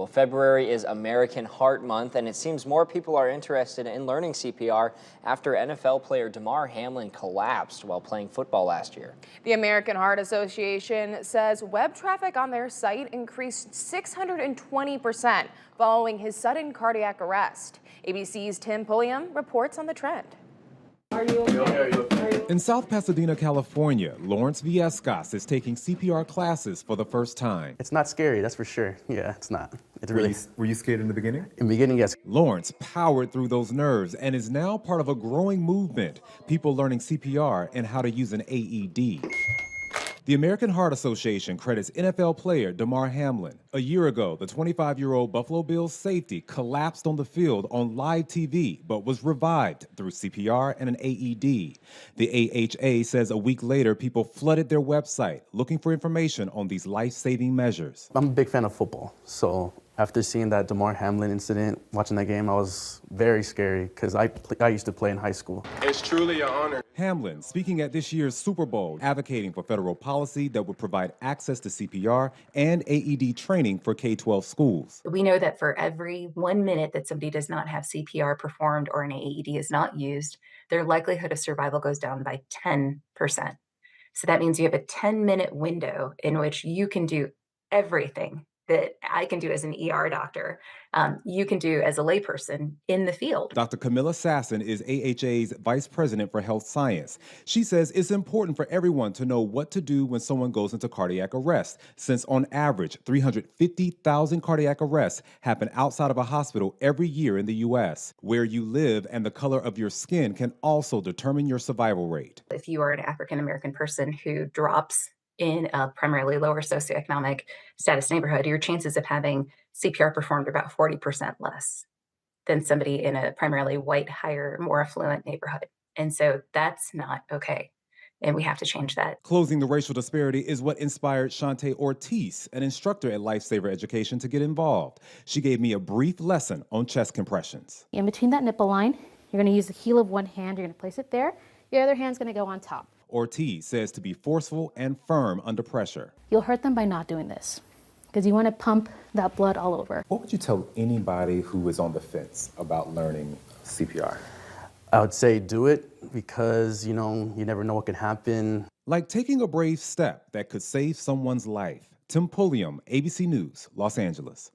Well, February is American Heart Month, and it seems more people are interested in learning CPR after NFL player Damar Hamlin collapsed while playing football last year. The American Heart Association says web traffic on their site increased 620% following his sudden cardiac arrest. ABC's Tim Pulliam reports on the trend. Are you okay? In South Pasadena, California, Lawrence Viescas is taking CPR classes for the first time. It's not scary, that's for sure. Yeah, it's not. It's really. Were you scared in the beginning? In the beginning, yes. Lawrence powered through those nerves and is now part of a growing movement, people learning CPR and how to use an AED. The American Heart Association credits NFL player Damar Hamlin. A year ago, the 25-year-old Buffalo Bills safety collapsed on the field on live TV, but was revived through CPR and an AED. The AHA says a week later, people flooded their website looking for information on these life-saving measures. I'm a big fan of football, so after seeing that Damar Hamlin incident, watching that game, I was very scary because I used to play in high school. It's truly an honor. Hamlin speaking at this year's Super Bowl, advocating for federal policy that would provide access to CPR and AED training for K-12 schools. We know that for every 1 minute that somebody does not have CPR performed or an AED is not used, their likelihood of survival goes down by 10%. So that means you have a 10-minute window in which you can do everything that I can do as an ER doctor, you can do as a layperson in the field. Dr. Camilla Sasson is AHA's Vice President for Health Science. She says it's important for everyone to know what to do when someone goes into cardiac arrest, since on average, 350,000 cardiac arrests happen outside of a hospital every year in the U.S. Where you live and the color of your skin can also determine your survival rate. If you are an African-American person who drops in a primarily lower socioeconomic status neighborhood, your chances of having CPR performed are about 40% less than somebody in a primarily white, higher, more affluent neighborhood. And so that's not okay. And we have to change that. Closing the racial disparity is what inspired Shante Ortiz, an instructor at Lifesaver Education, to get involved. She gave me a brief lesson on chest compressions. In between that nipple line, you're going to use the heel of one hand. You're going to place it there. Your other hand's going to go on top. Ortiz says to be forceful and firm under pressure. You'll hurt them by not doing this because you want to pump that blood all over. What would you tell anybody who is on the fence about learning CPR? I would say do it because, you never know what could happen. Like taking a brave step that could save someone's life. Tim Pulliam, ABC News, Los Angeles.